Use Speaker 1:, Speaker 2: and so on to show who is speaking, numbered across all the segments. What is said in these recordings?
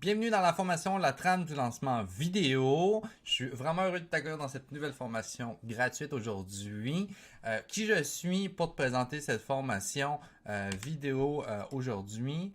Speaker 1: Bienvenue dans la formation La trame du lancement vidéo. Je suis vraiment heureux de t'accueillir dans cette nouvelle formation gratuite aujourd'hui. Qui je suis pour te présenter cette formation vidéo aujourd'hui?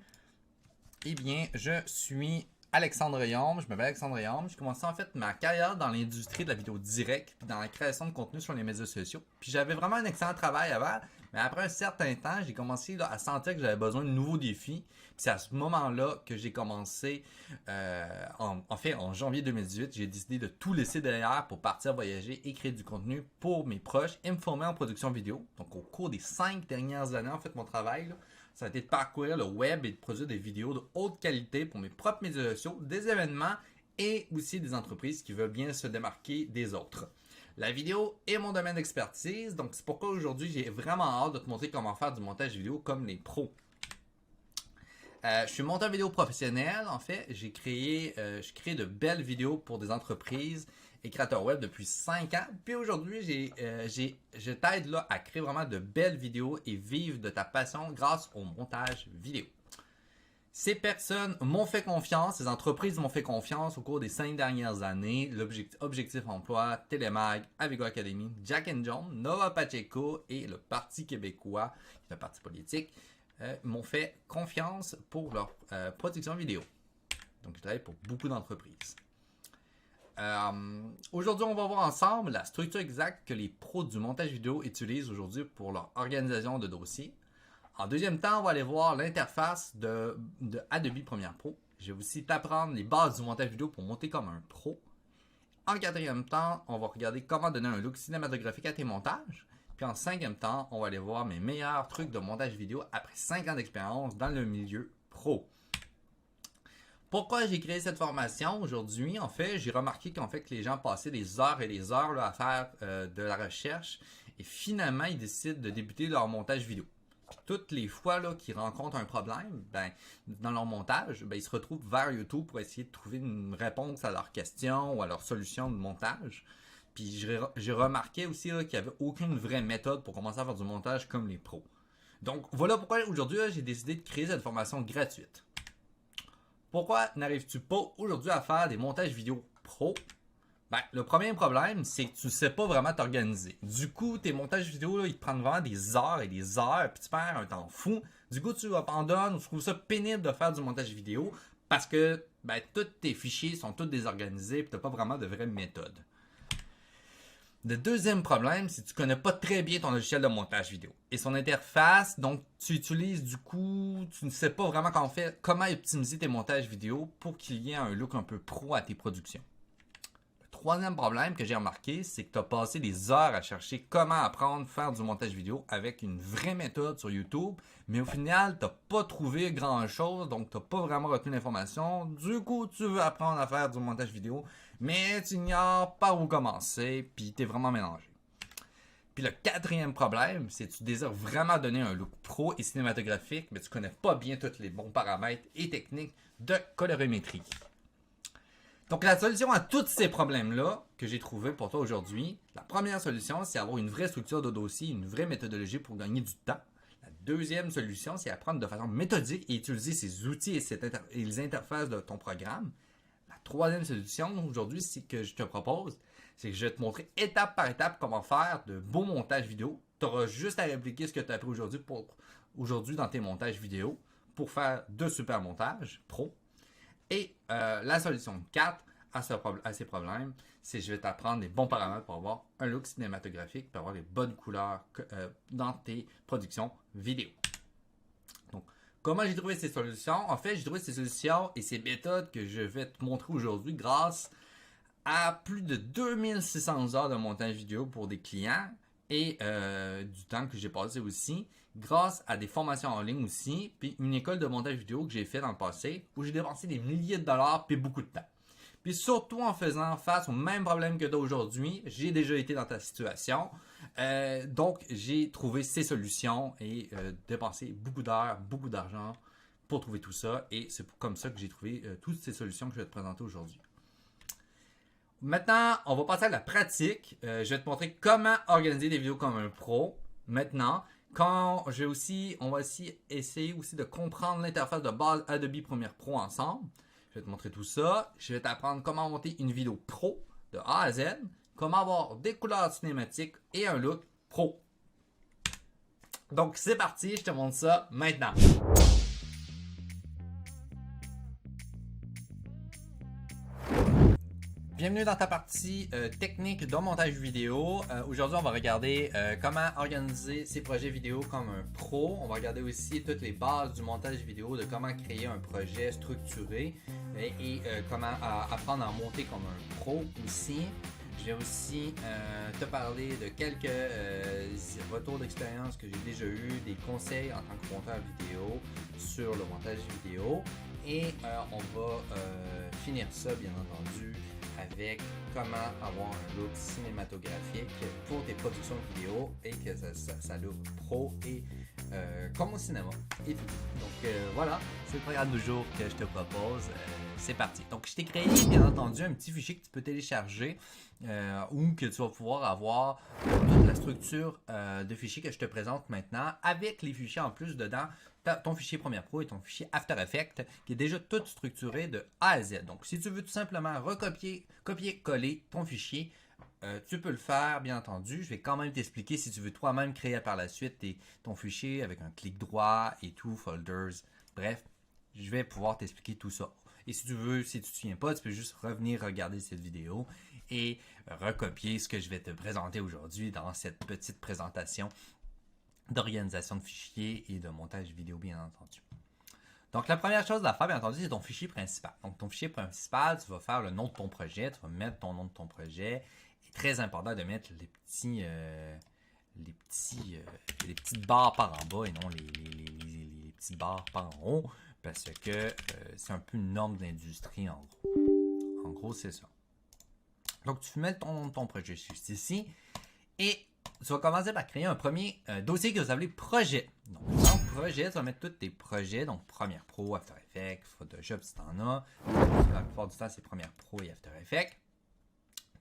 Speaker 1: Eh bien, je suis Alexandre Yombe, je m'appelle Alexandre Yombe. J'ai commencé en fait ma carrière dans l'industrie de la vidéo directe, puis dans la création de contenu sur les médias sociaux. Puis j'avais vraiment un excellent travail avant, mais après un certain temps, j'ai commencé à sentir que j'avais besoin de nouveaux défis. Puis c'est à ce moment-là que j'ai commencé, en janvier 2018, j'ai décidé de tout laisser derrière pour partir voyager et créer du contenu pour mes proches et me former en production vidéo. Donc au cours des 5 dernières années, en fait, mon travail, là, ça a été de parcourir le web et de produire des vidéos de haute qualité pour mes propres médias sociaux, des événements et aussi des entreprises qui veulent bien se démarquer des autres. La vidéo est mon domaine d'expertise, donc c'est pourquoi aujourd'hui j'ai vraiment hâte de te montrer comment faire du montage vidéo comme les pros. Je suis monteur vidéo professionnel, en fait, je crée de belles vidéos pour des entreprises et créateurs web depuis 5 ans. Puis aujourd'hui, je t'aide là à créer vraiment de belles vidéos et vivre de ta passion grâce au montage vidéo. Ces personnes m'ont fait confiance, ces entreprises m'ont fait confiance au cours des 5 dernières années. Objectif Emploi, Télémag, Avigo Academy, Jack and John, Nova Pacheco et le Parti québécois, qui est un parti politique, m'ont fait confiance pour leur production vidéo. Donc, je travaille pour beaucoup d'entreprises. Aujourd'hui, on va voir ensemble la structure exacte que les pros du montage vidéo utilisent aujourd'hui pour leur organisation de dossiers. En deuxième temps, on va aller voir l'interface de Adobe Premiere Pro. Je vais aussi t'apprendre les bases du montage vidéo pour monter comme un pro. En quatrième temps, on va regarder comment donner un look cinématographique à tes montages. Puis en cinquième temps, on va aller voir mes meilleurs trucs de montage vidéo après 5 ans d'expérience dans le milieu pro. Pourquoi j'ai créé cette formation aujourd'hui? En fait, j'ai remarqué qu'en fait que les gens passaient des heures et des heures là, à faire de la recherche et finalement, ils décident de débuter leur montage vidéo. Puis toutes les fois là, qu'ils rencontrent un problème dans leur montage, ils se retrouvent vers YouTube pour essayer de trouver une réponse à leurs questions ou à leur solution de montage. Puis j'ai remarqué aussi qu'il n'y avait aucune vraie méthode pour commencer à faire du montage comme les pros. Donc voilà pourquoi aujourd'hui j'ai décidé de créer cette formation gratuite. Pourquoi n'arrives-tu pas aujourd'hui à faire des montages vidéo pro? Le premier problème, c'est que tu ne sais pas vraiment t'organiser. Du coup, tes montages vidéo, là, ils te prennent vraiment des heures et des heures, puis tu perds un temps fou. Du coup, tu abandonnes ou tu trouves ça pénible de faire du montage vidéo parce que tous tes fichiers sont tous désorganisés et tu n'as pas vraiment de vraie méthode. Le deuxième problème, c'est que tu ne connais pas très bien ton logiciel de montage vidéo et son interface. Donc, tu utilises du coup, tu ne sais pas vraiment comment optimiser tes montages vidéo pour qu'il y ait un look un peu pro à tes productions. Le troisième problème que j'ai remarqué, c'est que tu as passé des heures à chercher comment apprendre à faire du montage vidéo avec une vraie méthode sur YouTube, mais au final, tu n'as pas trouvé grand-chose, donc tu n'as pas vraiment retenu l'information. Du coup, tu veux apprendre à faire du montage vidéo, mais tu ignores par où commencer, puis tu es vraiment mélangé. Puis le quatrième problème, c'est que tu désires vraiment donner un look pro et cinématographique, mais tu ne connais pas bien tous les bons paramètres et techniques de colorimétrie. Donc la solution à tous ces problèmes-là que j'ai trouvé pour toi aujourd'hui, la première solution, c'est avoir une vraie structure de dossier, une vraie méthodologie pour gagner du temps. La deuxième solution, c'est apprendre de façon méthodique et utiliser ces outils et les interfaces de ton programme. La troisième solution aujourd'hui, c'est que je te propose, c'est que je vais te montrer étape par étape comment faire de beaux montages vidéo. Tu auras juste à répliquer ce que tu as appris aujourd'hui dans tes montages vidéo pour faire de super montages pro. Et la solution 4 à ces problèmes, c'est que je vais t'apprendre les bons paramètres pour avoir un look cinématographique, pour avoir les bonnes couleurs dans tes productions vidéo. Donc, comment j'ai trouvé ces solutions? En fait, j'ai trouvé ces solutions et ces méthodes que je vais te montrer aujourd'hui grâce à plus de 2600 heures de montage vidéo pour des clients et du temps que j'ai passé aussi, grâce à des formations en ligne aussi, puis une école de montage vidéo que j'ai fait dans le passé, où j'ai dépensé des milliers de dollars puis beaucoup de temps. Puis surtout en faisant face aux mêmes problèmes que d'aujourd'hui, j'ai déjà été dans ta situation. Donc j'ai trouvé ces solutions et dépensé beaucoup d'heures, beaucoup d'argent pour trouver tout ça. Et c'est comme ça que j'ai trouvé toutes ces solutions que je vais te présenter aujourd'hui. Maintenant, on va passer à la pratique. Je vais te montrer comment organiser des vidéos comme un pro. Maintenant, on va aussi essayer aussi de comprendre l'interface de base Adobe Premiere Pro ensemble. Je vais te montrer tout ça. Je vais t'apprendre comment monter une vidéo pro de A à Z, comment avoir des couleurs cinématiques et un look pro. Donc c'est parti, je te montre ça maintenant. Bienvenue dans ta partie technique de montage vidéo. Aujourd'hui, on va regarder comment organiser ses projets vidéo comme un pro. On va regarder aussi toutes les bases du montage vidéo, de comment créer un projet structuré et comment apprendre à monter comme un pro aussi. Je vais aussi te parler de quelques retours d'expérience que j'ai déjà eu, des conseils en tant que monteur vidéo sur le montage vidéo. Et on va finir ça, bien entendu, avec comment avoir un look cinématographique pour tes productions vidéo et que ça look pro et comme au cinéma et tout. Donc voilà, c'est le programme du jour que je te propose. C'est parti. Donc je t'ai créé bien entendu un petit fichier que tu peux télécharger ou que tu vas pouvoir avoir toute la structure de fichier que je te présente maintenant avec les fichiers en plus dedans. Ton fichier Premiere Pro et ton fichier After Effects qui est déjà tout structuré de A à Z. Donc, si tu veux tout simplement copier-coller ton fichier, tu peux le faire, bien entendu. Je vais quand même t'expliquer si tu veux toi-même créer par la suite ton fichier avec un clic droit et tout, folders. Bref, je vais pouvoir t'expliquer tout ça. Et si tu veux, si tu ne te souviens pas, tu peux juste revenir regarder cette vidéo et recopier ce que je vais te présenter aujourd'hui dans cette petite présentation d'organisation de fichiers et de montage vidéo, bien entendu. Donc, la première chose à faire, bien entendu, c'est ton fichier principal. Donc, ton fichier principal, tu vas faire le nom de ton projet, tu vas mettre ton nom de ton projet. Il est très important de mettre les petites barres par en bas et non les petites barres par en haut, parce que c'est un peu une norme d'industrie, en gros. En gros, c'est ça. Donc, tu mets ton nom de ton projet juste ici et tu vas commencer par créer un premier dossier que vous appelez projet. Donc, dans projet, tu vas mettre tous tes projets, donc Premiere Pro, After Effects, Photoshop si tu en as. La plupart du temps, c'est Premiere Pro et After Effects.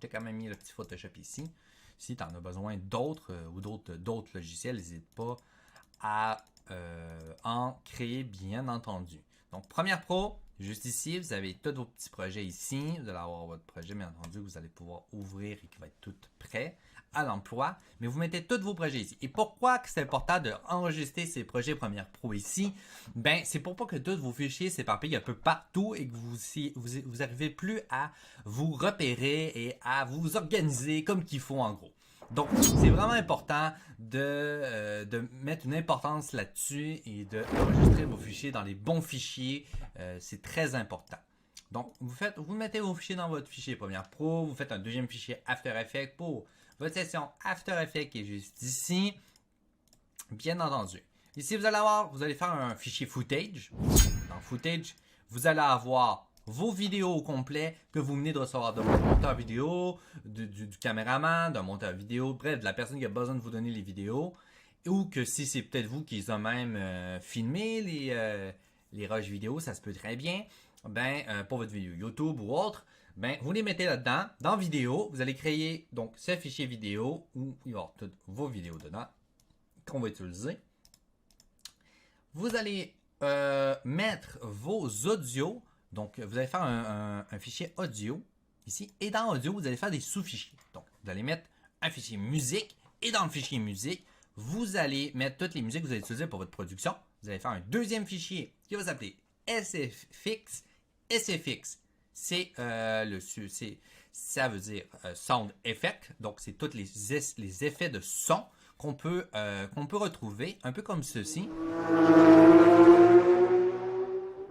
Speaker 1: J'ai quand même mis le petit Photoshop ici. Si tu en as besoin d'autres ou d'autres logiciels, n'hésite pas à en créer, bien entendu. Donc, Premiere Pro, juste ici, vous avez tous vos petits projets ici. Vous allez avoir votre projet, bien entendu, que vous allez pouvoir ouvrir et qui va être tout prêt à l'emploi, mais vous mettez tous vos projets ici. Et pourquoi c'est important d'enregistrer ces projets Premiere Pro ici? Ben, c'est pour pas que tous vos fichiers s'éparpillent un peu partout et que vous n'arrivez plus à vous repérer et à vous organiser comme qu'il faut en gros. Donc, c'est vraiment important de mettre une importance là-dessus et d'enregistrer vos fichiers dans les bons fichiers. C'est très important. Donc, vous mettez vos fichiers dans votre fichier Premiere Pro, vous faites un deuxième fichier After Effects pour votre session After Effects qui est juste ici, bien entendu. Ici, vous allez faire un fichier Footage. Dans Footage, vous allez avoir vos vidéos au complet que vous venez de recevoir de votre monteur vidéo, du caméraman, d'un monteur vidéo, bref, de la personne qui a besoin de vous donner les vidéos, ou que si c'est peut-être vous qui avez même filmé les rushs vidéo, ça se peut très bien, pour votre vidéo YouTube ou autre. Vous les mettez là-dedans. Dans vidéo, vous allez créer donc ce fichier vidéo où il va y avoir toutes vos vidéos dedans qu'on va utiliser. Vous allez mettre vos audios. Donc, vous allez faire un fichier audio ici. Et dans audio, vous allez faire des sous-fichiers. Donc, vous allez mettre un fichier musique. Et dans le fichier musique, vous allez mettre toutes les musiques que vous allez utiliser pour votre production. Vous allez faire un deuxième fichier qui va s'appeler SFX. SFX. Ça veut dire Sound Effect, donc c'est tous les effets de son qu'on peut retrouver, un peu comme ceci.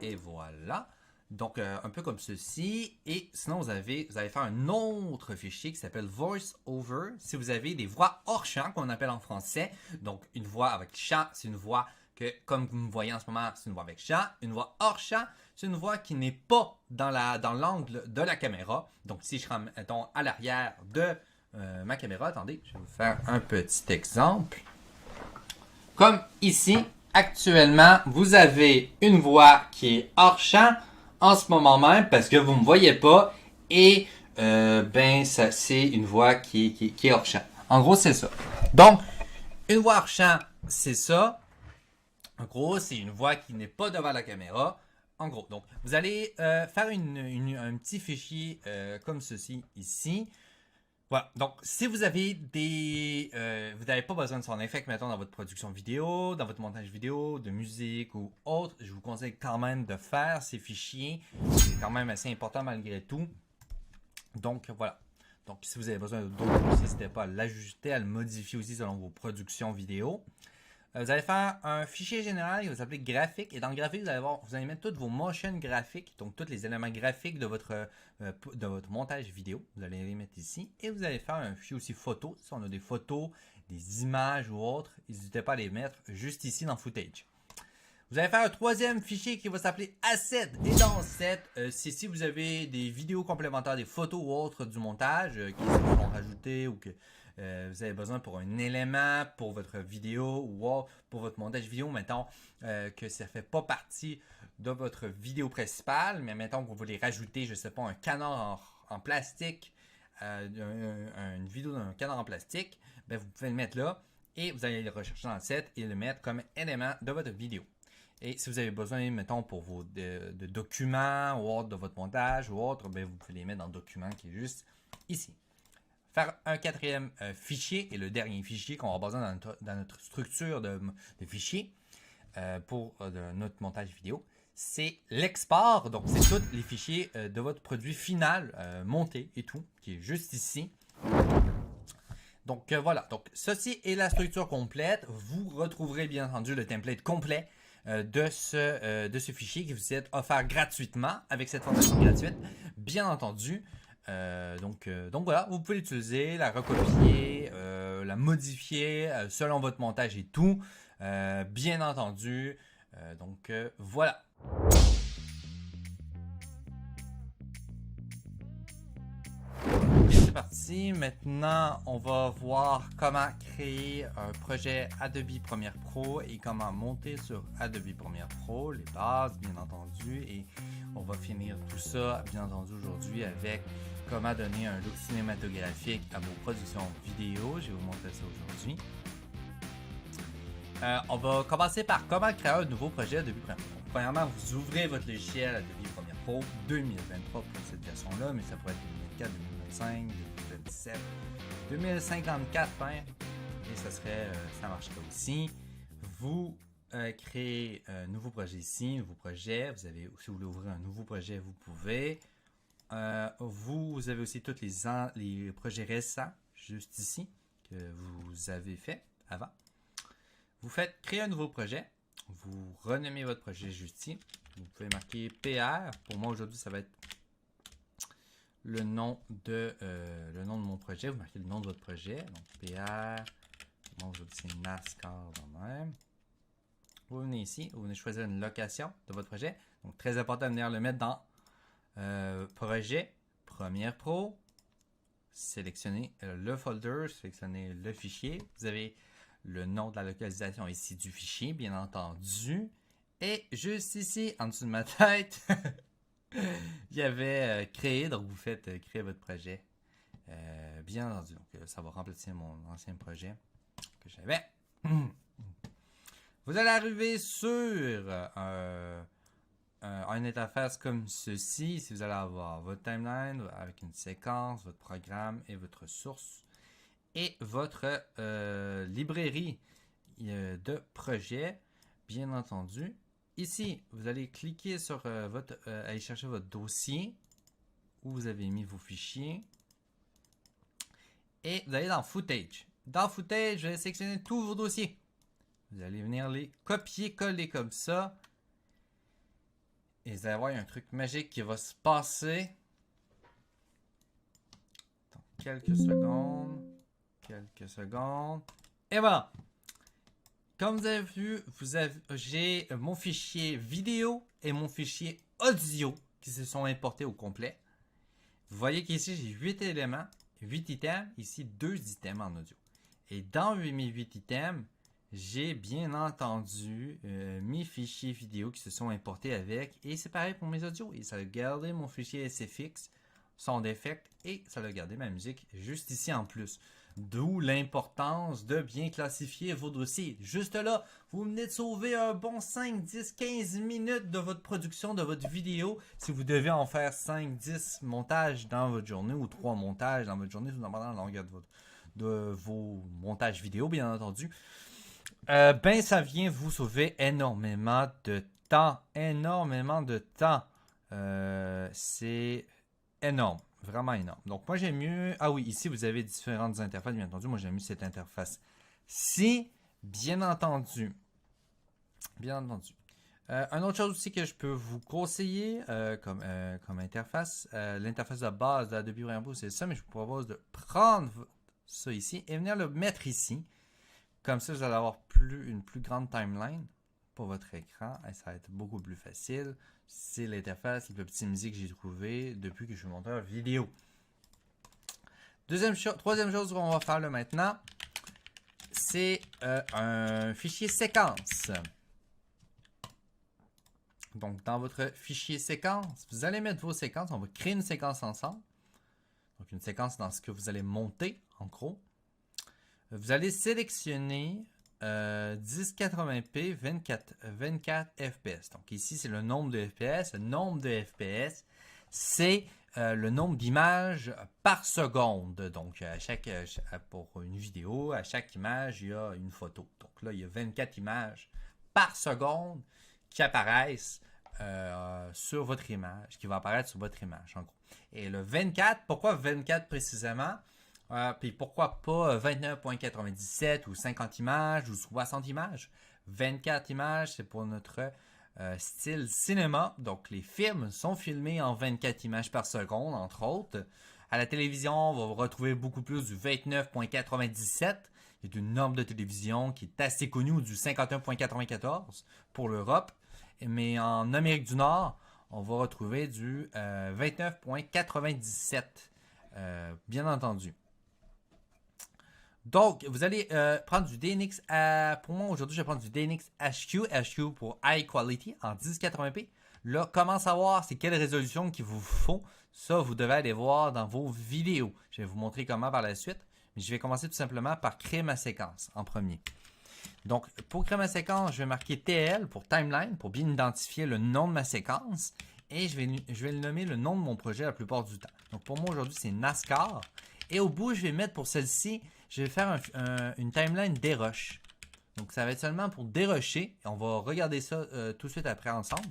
Speaker 1: Et voilà, donc un peu comme ceci. Et sinon, vous allez faire un autre fichier qui s'appelle Voice Over. Si vous avez des voix hors champ, qu'on appelle en français, donc une voix avec chant, c'est une voix que, comme vous me voyez en ce moment, c'est une voix avec chant. Une voix hors champ, c'est une voix qui n'est pas dans l'angle de la caméra. Donc, si je rends, mettons, à l'arrière de ma caméra, attendez, je vais vous faire un petit exemple. Comme ici, actuellement, vous avez une voix qui est hors champ en ce moment même parce que vous ne me voyez pas et ça c'est une voix qui est hors champ. En gros, c'est ça. Donc, une voix hors champ, c'est ça. En gros, c'est une voix qui n'est pas devant la caméra. En gros, donc, vous allez faire un petit fichier comme ceci ici. Voilà, donc si vous avez vous n'avez pas besoin de son effet, mettons, dans votre production vidéo, dans votre montage vidéo, de musique ou autre, je vous conseille quand même de faire ces fichiers. C'est quand même assez important malgré tout. Donc voilà. Donc si vous avez besoin d'autres, n'hésitez pas à l'ajuster, à le modifier aussi selon vos productions vidéo. Vous allez faire un fichier général qui va s'appeler graphique. Et dans le graphique, vous allez mettre tous vos motion graphiques, donc tous les éléments graphiques de votre montage vidéo. Vous allez les mettre ici. Et vous allez faire un fichier aussi photo. Si on a des photos, des images ou autres, n'hésitez pas à les mettre juste ici dans Footage. Vous allez faire un troisième fichier qui va s'appeler Asset. Et dans Asset, c'est si vous avez des vidéos complémentaires, des photos ou autres du montage qui sont rajoutées ou que vous avez besoin pour un élément, pour votre vidéo ou pour votre montage vidéo, mettons que ça ne fait pas partie de votre vidéo principale, mais mettons que vous voulez rajouter, je ne sais pas, un canard en plastique, une vidéo d'un canard en plastique, ben vous pouvez le mettre là et vous allez le rechercher dans le set et le mettre comme élément de votre vidéo. Et si vous avez besoin, mettons, pour vos de documents ou autre de votre montage ou autre, ben vous pouvez les mettre dans le document qui est juste ici. Faire un quatrième fichier et le dernier fichier qu'on aura besoin dans notre structure de fichiers pour notre montage vidéo, c'est l'export. Donc, c'est tous les fichiers de votre produit final monté et tout, qui est juste ici. Donc, voilà. Donc, ceci est la structure complète. Vous retrouverez bien entendu le template complet de ce fichier qui vous est offert gratuitement avec cette formation gratuite, bien entendu. Donc voilà, vous pouvez l'utiliser, la recopier, la modifier selon votre montage et tout, bien entendu. Voilà. C'est parti. Maintenant, on va voir comment créer un projet Adobe Premiere Pro et comment monter sur Adobe Premiere Pro, les bases, bien entendu. Et on va finir tout ça, bien entendu, aujourd'hui avec comment donner un look cinématographique à vos productions vidéo. Je vais vous montrer ça aujourd'hui. On va commencer par comment créer un nouveau projet Adobe Premiere Pro. Premièrement, vous ouvrez votre logiciel Adobe Premiere Pro 2023 pour cette version-là, mais ça pourrait être 2024, 2025, 2027, 2054 même, et ça marcherait aussi. Vous créez un nouveau projet ici, un nouveau projet. Si vous voulez ouvrir un nouveau projet, vous pouvez. Vous avez aussi tous les projets récents, juste ici, que vous avez fait avant. Vous faites créer un nouveau projet. Vous renommez votre projet juste ici. Vous pouvez marquer PR. Pour moi, aujourd'hui, ça va être le nom de mon projet. Vous marquez le nom de votre projet. Donc, PR. Moi, aujourd'hui, c'est NASCAR quand même. Vous venez ici. Vous venez choisir une location de votre projet. Donc, très important de venir le mettre dans projet, Premiere Pro. Sélectionnez le folder. Sélectionnez le fichier. Vous avez le nom de la localisation ici du fichier, bien entendu. Et juste ici, en dessous de ma tête, il y avait créé. Donc, vous faites créer votre projet. Bien entendu. Donc, ça va remplacer mon ancien projet que j'avais. Vous allez arriver sur une interface comme ceci. Si vous allez avoir votre timeline avec une séquence, votre programme et votre source. Et votre librairie de projet, bien entendu. Ici, vous allez cliquer sur aller chercher votre dossier où vous avez mis vos fichiers. Et vous allez dans Footage. Dans Footage, vous allez sélectionner tous vos dossiers. Vous allez venir les copier-coller comme ça. Et vous allez voir, il y a un truc magique qui va se passer. Dans quelques secondes. Et voilà. Comme vous avez vu, j'ai mon fichier vidéo et mon fichier audio qui se sont importés au complet. Vous voyez qu'ici, j'ai 8 éléments, 8 items. Ici, 2 items en audio. Et dans mes 8 items, j'ai bien entendu mes fichiers vidéo qui se sont importés avec. Et c'est pareil pour mes audios. Et ça a gardé mon fichier SFX, son d'effect, et ça a gardé ma musique juste ici en plus. D'où l'importance de bien classifier vos dossiers. Juste là, vous venez de sauver un bon 5, 10, 15 minutes de votre production, de votre vidéo. Si vous devez en faire 5, 10 montages dans votre journée ou 3 montages dans votre journée, tout dépendant de la longueur de vos montages vidéo, bien entendu. Ben, ça vient vous sauver énormément de temps. Énormément de temps. C'est énorme. Vraiment énorme. Donc, moi, j'aime mieux... Ah oui, ici, vous avez différentes interfaces, bien entendu. Moi, j'aime mieux cette interface-ci, bien entendu. Bien entendu. Une autre chose aussi que je peux vous conseiller comme interface, l'interface de base d'Adobe Premiere Pro, c'est ça, mais je vous propose de prendre ça ici et venir le mettre ici. Comme ça, vous allez avoir une plus grande timeline pour votre écran et ça va être beaucoup plus facile. C'est l'interface la plus optimisée que j'ai trouvée depuis que je suis monteur vidéo. Troisième chose qu'on va faire là maintenant, c'est un fichier séquence. Donc, dans votre fichier séquence, vous allez mettre vos séquences. On va créer une séquence ensemble. Donc, une séquence dans ce que vous allez monter, en gros. Vous allez sélectionner 1080p 24 fps. Donc ici, c'est le nombre de fps. Le nombre de fps, c'est le nombre d'images par seconde. Donc, pour une vidéo, à chaque image, il y a une photo. Donc là, il y a 24 images par seconde qui apparaissent sur votre image, qui va apparaître sur votre image, en gros. Et le 24, pourquoi 24 précisément? Puis pourquoi pas 29.97 ou 50 images ou 60 images? 24 images, c'est pour notre style cinéma. Donc les films sont filmés en 24 images par seconde, entre autres. À la télévision, on va retrouver beaucoup plus du 29.97. Il y a une norme de télévision qui est assez connue, du 51.94 pour l'Europe. Mais en Amérique du Nord, on va retrouver du 29.97. Bien entendu. Donc, vous allez prendre du DNX. Pour moi, aujourd'hui, je vais prendre du DNX HQ pour High Quality en 1080p. Là, comment savoir c'est quelle résolution qu'il vous faut? Ça, vous devez aller voir dans vos vidéos. Je vais vous montrer comment par la suite. Mais je vais commencer tout simplement par créer ma séquence en premier. Donc, pour créer ma séquence, je vais marquer TL pour Timeline, pour bien identifier le nom de ma séquence. Et je vais le nommer le nom de mon projet la plupart du temps. Donc, pour moi, aujourd'hui, c'est NASCAR. Et au bout, je vais mettre pour celle-ci, je vais faire une timeline dérush. Donc, ça va être seulement pour dérusher. On va regarder ça tout de suite après ensemble.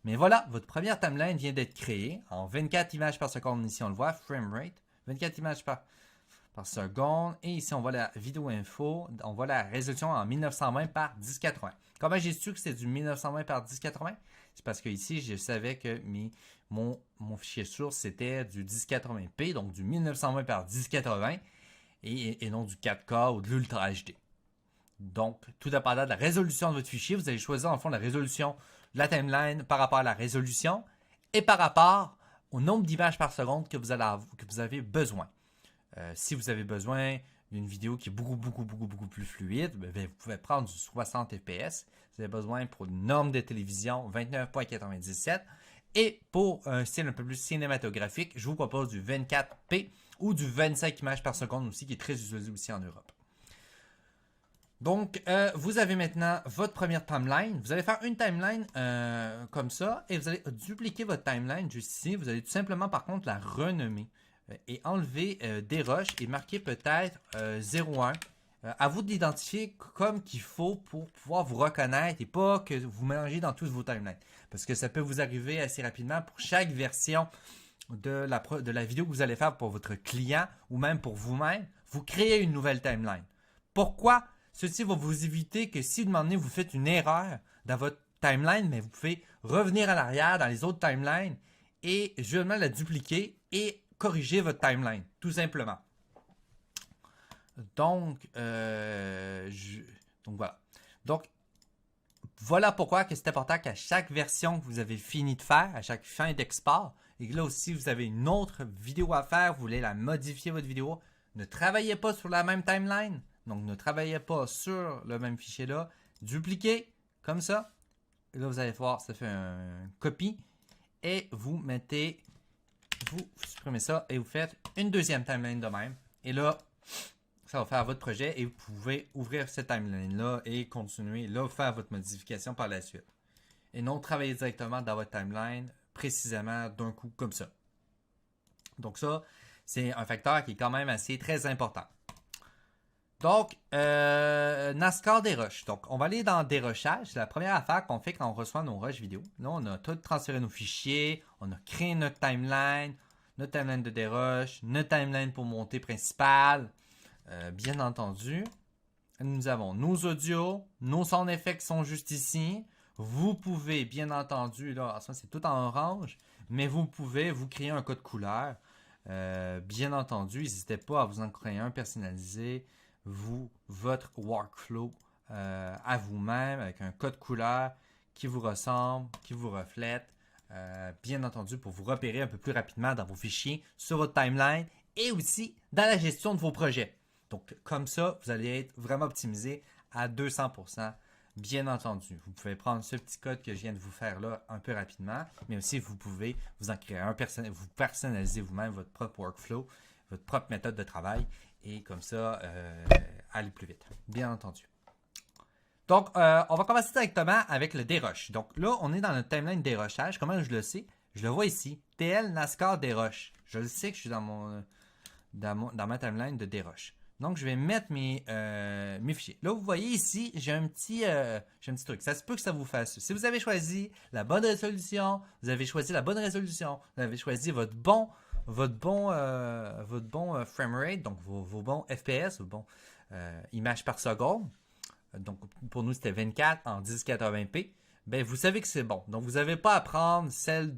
Speaker 1: Mais voilà, votre première timeline vient d'être créée en 24 images par seconde. Ici, on le voit, frame rate. 24 images par seconde. Et ici, on voit la vidéo info. On voit la résolution en 1920 par 1080. Comment j'ai su que c'était du 1920 par 1080? C'est parce que ici, je savais que mon fichier source, c'était du 1080p, donc du 1920 par 1080, et non du 4K ou de l'Ultra HD. Donc, tout dépendant de la résolution de votre fichier, vous allez choisir en fond la résolution de la timeline par rapport à la résolution et par rapport au nombre d'images par seconde que vous avez besoin. Si vous avez besoin d'une vidéo qui est beaucoup plus fluide, vous pouvez prendre du 60 fps. Vous avez besoin pour une norme de télévision 29.97. Et pour un style un peu plus cinématographique, je vous propose du 24p ou du 25 images par seconde aussi, qui est très utilisé aussi en Europe. Donc, vous avez maintenant votre première timeline. Vous allez faire une timeline comme ça et vous allez dupliquer votre timeline juste ici. Vous allez tout simplement, par contre, la renommer et enlever des rushs et marquer peut-être 01. À vous de l'identifier comme qu'il faut pour pouvoir vous reconnaître et pas que vous mélangez dans tous vos timelines. Parce que ça peut vous arriver assez rapidement pour chaque version de la vidéo que vous allez faire pour votre client ou même pour vous-même. Vous créez une nouvelle timeline. Pourquoi? Ceci va vous éviter que si de moment donné vous faites une erreur dans votre timeline, mais vous pouvez revenir à l'arrière dans les autres timelines et justement la dupliquer et corriger votre timeline, tout simplement. Donc voilà. Donc, voilà pourquoi c'est important qu'à chaque version que vous avez fini de faire, à chaque fin d'export, et que là aussi vous avez une autre vidéo à faire, vous voulez la modifier votre vidéo, ne travaillez pas sur la même timeline. Donc, ne travaillez pas sur le même fichier là. Dupliquez comme ça. Et là, vous allez voir, ça fait un copie. Et vous supprimez ça et vous faites une deuxième timeline de même. Et là, Ça va faire votre projet et vous pouvez ouvrir cette timeline-là et continuer, là, faire votre modification par la suite. Et non travailler directement dans votre timeline, précisément d'un coup comme ça. Donc ça, c'est un facteur qui est quand même assez très important. Donc, NASCAR déroche. Donc, on va aller dans dérochage. C'est la première affaire qu'on fait quand on reçoit nos rushs vidéo. Là, on a tout transféré nos fichiers. On a créé notre timeline de déroche, notre timeline pour monter principale. Bien entendu, nous avons nos audios, nos sound effects qui sont juste ici. Vous pouvez, bien entendu, là, ça c'est tout en orange, mais vous pouvez vous créer un code couleur. Bien entendu, n'hésitez pas à vous en créer un personnalisé. Votre workflow à vous-même avec un code couleur qui vous ressemble, qui vous reflète, bien entendu pour vous repérer un peu plus rapidement dans vos fichiers, sur votre timeline et aussi dans la gestion de vos projets. Donc comme ça, vous allez être vraiment optimisé à 200%. Bien entendu, vous pouvez prendre ce petit code que je viens de vous faire là un peu rapidement, mais aussi vous pouvez vous en créer un, vous personnaliser vous-même votre propre workflow, votre propre méthode de travail et comme ça, aller plus vite, bien entendu. Donc, on va commencer directement avec le déroche. Donc là, on est dans notre timeline dérochage. Comment je le sais? Je le vois ici. TL NASCAR déroche. Je le sais que je suis dans ma timeline de déroche. Donc, je vais mettre mes fichiers. Là, vous voyez ici, j'ai un petit truc. Ça se peut que ça vous fasse. Si vous avez choisi la bonne résolution, vous avez choisi votre bon framerate, donc vos bons FPS, vos bons images par seconde. Donc, pour nous, c'était 24 en 1080p. Ben, vous savez que c'est bon. Donc, vous n'avez pas à prendre celle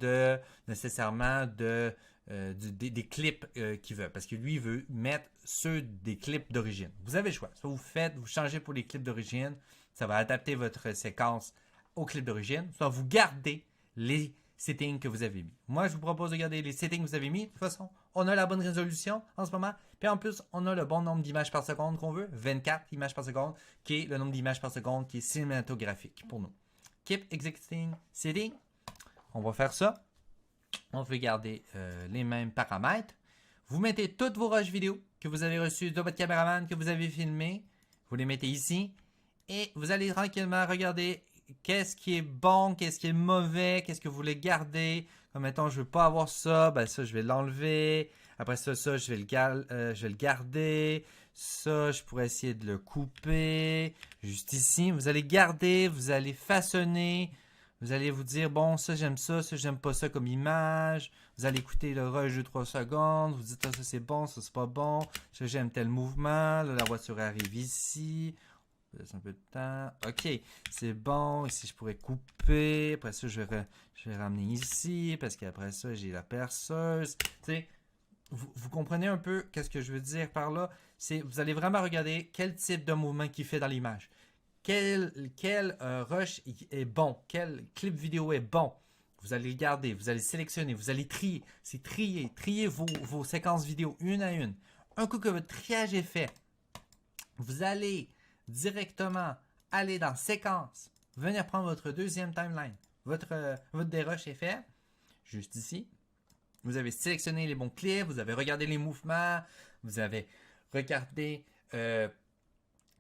Speaker 1: nécessairement des clips qu'il veut. Parce que lui, il veut mettre ceux des clips d'origine. Vous avez le choix. Soit vous changez pour les clips d'origine. Ça va adapter votre séquence aux clips d'origine. Soit vous gardez les settings que vous avez mis. Moi, je vous propose de garder les settings que vous avez mis. De toute façon, on a la bonne résolution en ce moment. Puis en plus, on a le bon nombre d'images par seconde qu'on veut. 24 images par seconde, qui est le nombre d'images par seconde qui est cinématographique pour nous. Keep existing setting. On va faire ça. On veut garder les mêmes paramètres. Vous mettez toutes vos rushs vidéo que vous avez reçus de votre caméraman, que vous avez filmé. Vous les mettez ici. Et vous allez tranquillement regarder qu'est-ce qui est bon, qu'est-ce qui est mauvais, qu'est-ce que vous voulez garder. Comme mettons, je ne veux pas avoir ça, ben ça, je vais l'enlever. Après ça, je vais le garder. Ça, je pourrais essayer de le couper. Juste ici, vous allez garder, vous allez façonner. Vous allez vous dire, bon, ça j'aime ça j'aime pas ça comme image. Vous allez écouter le rush de 3 secondes. Vous dites, ça c'est bon, ça c'est pas bon. Ça j'aime tel mouvement. Là, la voiture arrive ici. Laisse un peu de temps. Ok, c'est bon. Ici, je pourrais couper. Après ça, je vais ramener ici. Parce qu'après ça, j'ai la perceuse. Tu sais, vous comprenez un peu qu'est-ce que je veux dire par là? Vous allez vraiment regarder quel type de mouvement qu'il fait dans l'image. Quel rush est bon, quel clip vidéo est bon. Vous allez regarder, vous allez sélectionner, vous allez trier. C'est trier vos séquences vidéo une à une. Un coup que votre triage est fait, vous allez directement aller dans séquence, venir prendre votre deuxième timeline. Votre dérush est fait, juste ici. Vous avez sélectionné les bons clips, vous avez regardé les mouvements, vous avez regardé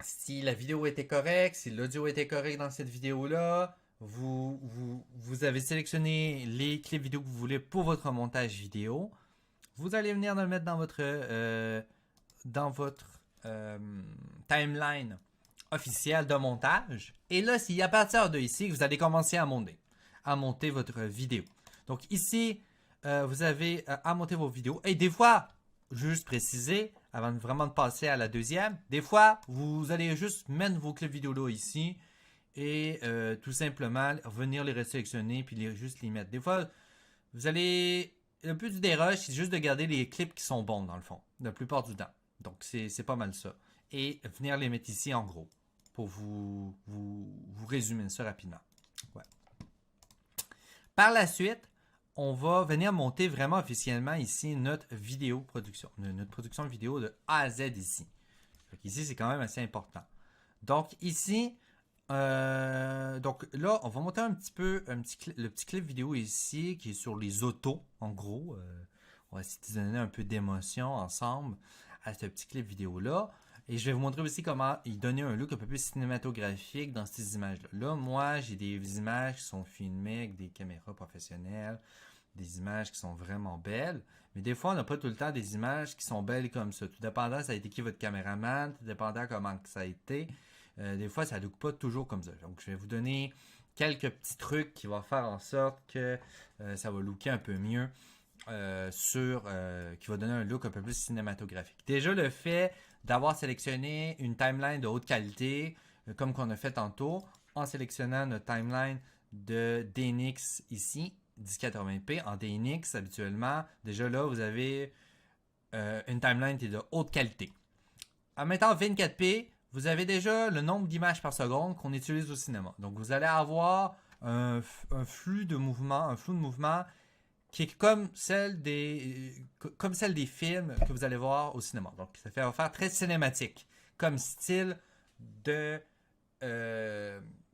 Speaker 1: si la vidéo était correcte, si l'audio était correct dans cette vidéo-là. Vous avez sélectionné les clips vidéo que vous voulez pour votre montage vidéo. Vous allez venir le mettre dans votre timeline officielle de montage. Et là, c'est à partir de ici que vous allez commencer à monter votre vidéo. Donc ici, vous avez à monter vos vidéos. Et des fois, juste préciser, avant vraiment de passer à la deuxième, des fois, vous allez juste mettre vos clips vidéo là ici et tout simplement venir les resélectionner puis juste les mettre. Des fois, le but du dérush, c'est juste de garder les clips qui sont bons dans le fond, la plupart du temps. Donc, c'est pas mal ça. Et venir les mettre ici en gros pour vous résumer ça rapidement. Ouais. Par la suite, on va venir monter vraiment officiellement ici notre vidéo production. Notre production vidéo de A à Z ici. Donc ici, c'est quand même assez important. Donc ici, donc là, on va monter le petit clip vidéo ici qui est sur les autos, en gros. On va essayer de donner un peu d'émotion ensemble à ce petit clip vidéo-là. Et je vais vous montrer aussi comment il donnait un look un peu plus cinématographique dans ces images-là. Là, moi, j'ai des images qui sont filmées avec des caméras professionnelles, des images qui sont vraiment belles. Mais des fois, on n'a pas tout le temps des images qui sont belles comme ça. Tout dépendant, ça a été qui votre caméraman, tout dépendant comment ça a été. Des fois, ça ne look pas toujours comme ça. Donc, je vais vous donner quelques petits trucs qui vont faire en sorte que ça va looker un peu mieux. Qui va donner un look un peu plus cinématographique. Déjà, le fait d'avoir sélectionné une timeline de haute qualité, comme qu'on a fait tantôt, en sélectionnant notre timeline de DNX ici, 1080p, en DNX habituellement, déjà là, vous avez une timeline qui est de haute qualité. En mettant 24p, vous avez déjà le nombre d'images par seconde qu'on utilise au cinéma. Donc, vous allez avoir un flux de mouvement qui est comme celle des films que vous allez voir au cinéma. Donc, ça va faire très cinématique, comme style de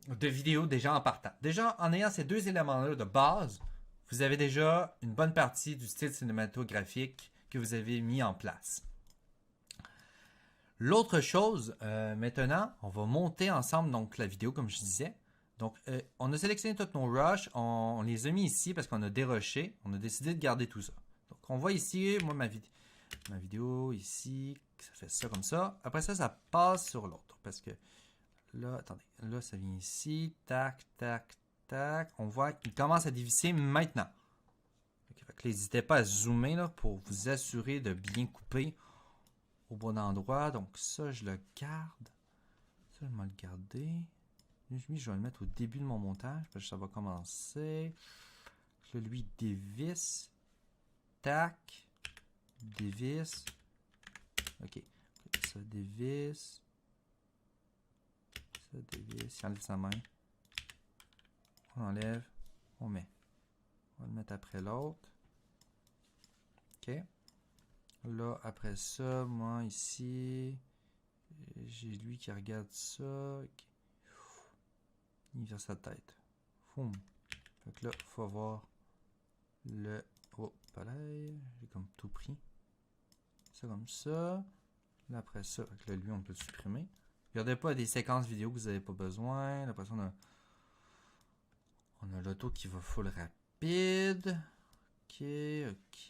Speaker 1: vidéo déjà en partant. Déjà, en ayant ces deux éléments-là de base, vous avez déjà une bonne partie du style cinématographique que vous avez mis en place. L'autre chose, maintenant, on va monter ensemble donc la vidéo, comme je disais. Donc, on a sélectionné tous nos rushs, on les a mis ici parce qu'on a dérushé. On a décidé de garder tout ça. Donc, on voit ici, moi, ma vidéo ici, ça fait ça comme ça. Après ça, ça passe sur l'autre parce que là, attendez, là, ça vient ici, tac, tac, tac. On voit qu'il commence à dévisser maintenant. N'hésitez pas à zoomer là, pour vous assurer de bien couper au bon endroit. Donc, ça, je le garde. Ça, je vais le garder. Lui, je vais le mettre au début de mon montage parce que ça va commencer. Là, lui, dévisse. Tac. Dévisse. Ok. Ça dévisse. Ça dévisse. Il enlève sa main. On enlève. On met. On va le mettre après l'autre. Ok. Là, après ça, moi, ici, j'ai lui qui regarde ça. Okay. Il vire sa tête. Foum. Fait que là, il faut avoir le... Oh, pareil. J'ai comme tout pris. Ça comme ça. Là, après ça, fait que là, lui, on peut le supprimer. Regardez pas des séquences vidéo que vous n'avez pas besoin. Après ça, on a l'auto qui va full rapide. Ok, ok.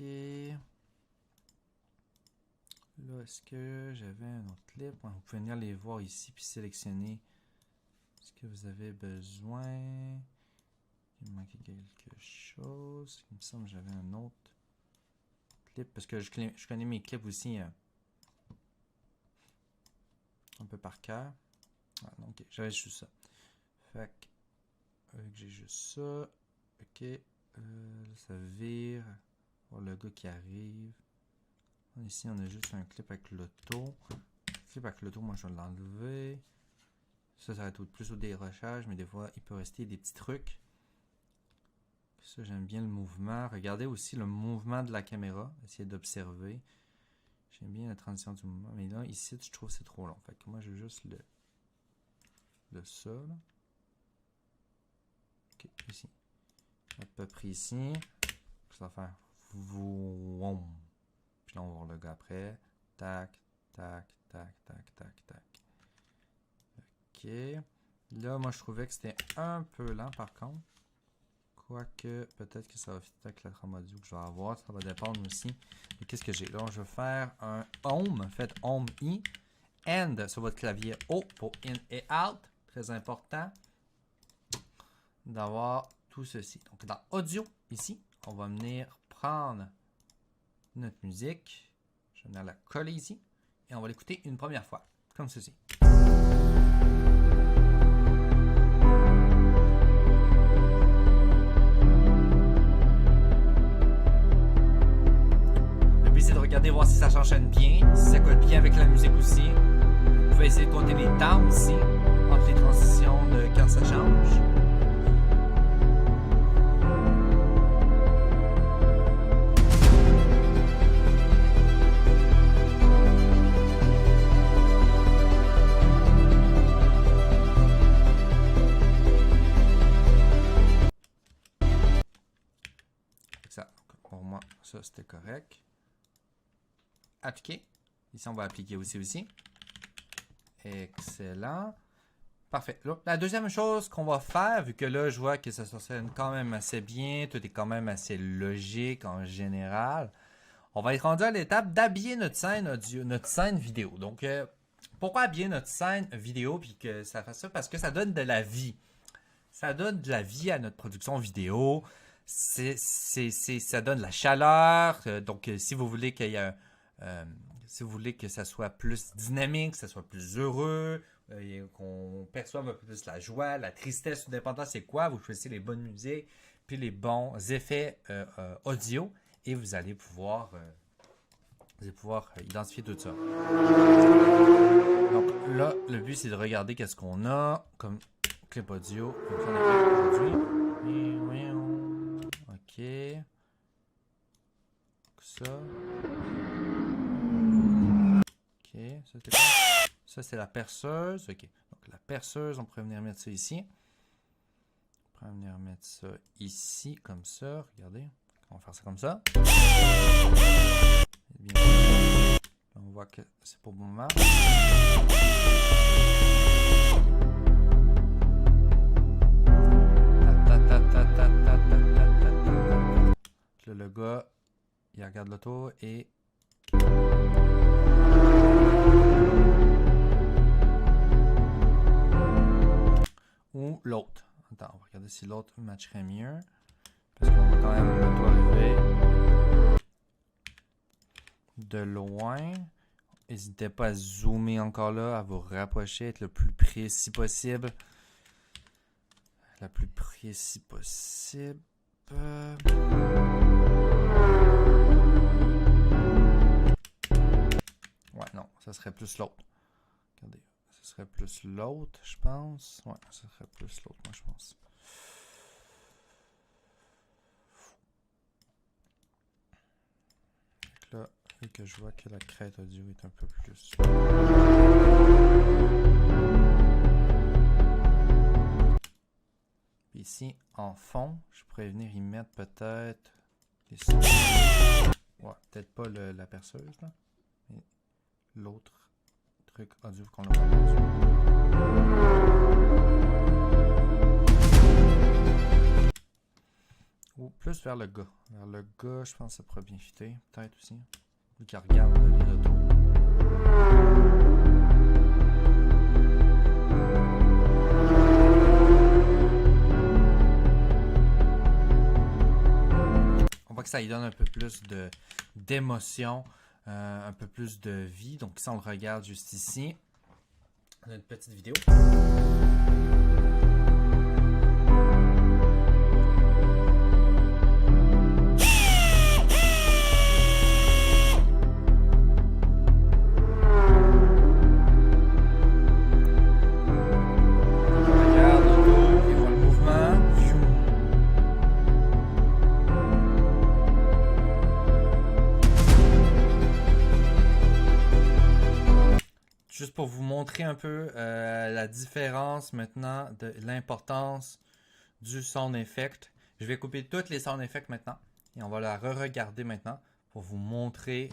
Speaker 1: Là, est-ce que j'avais un autre clip? Vous pouvez venir les voir ici puis sélectionner ce que vous avez besoin. Il me manquait quelque chose. Il me semble que j'avais un autre clip parce que je connais mes clips aussi un peu par cœur. Ah, ok, j'avais juste ça. Fait que j'ai juste ça. Ok, ça vire. Oh, le gars qui arrive. Ici, on a juste un clip avec l'auto. Clip avec l'auto, moi, je vais l'enlever. Ça va être plus au dérochage, mais des fois, il peut rester des petits trucs. Ça, j'aime bien le mouvement. Regardez aussi le mouvement de la caméra. Essayez d'observer. J'aime bien la transition du mouvement. Mais là, ici, je trouve que c'est trop long. Fait que moi, je veux juste le ça. Là. Ok, ici. À peu près ici. Ça va faire vroom. Puis là, on va voir le gars après. Tac, tac, tac, tac, tac, tac. Ok. Là, moi, je trouvais que c'était un peu lent, par contre. Quoique, peut-être que ça va fitter avec la trame audio que je vais avoir. Ça va dépendre aussi de qu'est-ce que j'ai. Là, je vais faire un home. Faites home I. And sur votre clavier O pour in et out. Très important d'avoir tout ceci. Donc, dans audio, ici, on va venir prendre notre musique. Je vais venir la coller ici. Et on va l'écouter une première fois. Comme ceci. Le but, c'est de regarder, voir si ça s'enchaîne bien, si ça colle bien avec la musique aussi. Vous pouvez essayer de compter les temps aussi, entre les transitions de quand ça change. Pour moi, ça c'était correct. Appliquer. Ici, on va appliquer aussi. Excellent. Parfait. Là, la deuxième chose qu'on va faire, vu que là, je vois que ça fonctionne quand même assez bien, tout est quand même assez logique en général, on va être rendu à l'étape d'habiller notre scène audio, notre scène vidéo. Donc, pourquoi habiller notre scène vidéo puis que ça fasse ça? Parce que ça donne de la vie. Ça donne de la vie à notre production vidéo. Ça donne de la chaleur. Donc, si vous voulez qu'il y ait si vous voulez que ça soit plus dynamique, que ça soit plus heureux, qu'on perçoive un peu plus la joie, la tristesse, tout dépendant c'est quoi, vous choisissez les bonnes musiques, puis les bons effets audio, et vous allez pouvoir identifier tout ça. Donc là, le but c'est de regarder qu'est-ce qu'on a comme clip audio. Donc on a aujourd'hui. Ok. Ça. Ok, ça c'est quoi? Ça c'est la perceuse. Ok, donc la perceuse, on pourrait venir mettre ça ici. On pourrait venir mettre ça ici, comme ça. Regardez, on va faire ça comme ça. Bien. On voit que c'est pour le bon moment. Le gars, il regarde l'auto et... Ou l'autre. Attends, on va regarder si l'autre matcherait mieux. Parce qu'on va quand même l'auto arriver de loin. N'hésitez pas à zoomer encore là, à vous rapprocher, être le plus précis possible. La plus précis possible. Ouais, non, ça serait plus l'autre. Regardez, ça serait plus l'autre, je pense. Ouais, ça serait plus l'autre, moi, je pense. Donc là, vu que je vois que la crête audio est un peu plus. Puis ici, en fond, je pourrais venir y mettre peut-être des sons. Ouais, peut-être pas la perceuse, là. Mais l'autre truc audio qu'on a entendu. Ou plus vers le gars. Vers le gars, je pense que ça pourrait bien fitter. Peut-être aussi. Vu qu'il regarde les autos. On voit que ça lui donne un peu plus d'émotion, un peu plus de vie. Donc si on le regarde juste ici, on a une petite vidéo. Juste pour vous montrer un peu la différence maintenant de l'importance du sound effect. Je vais couper toutes les sound effects maintenant et on va la re-regarder maintenant pour vous montrer,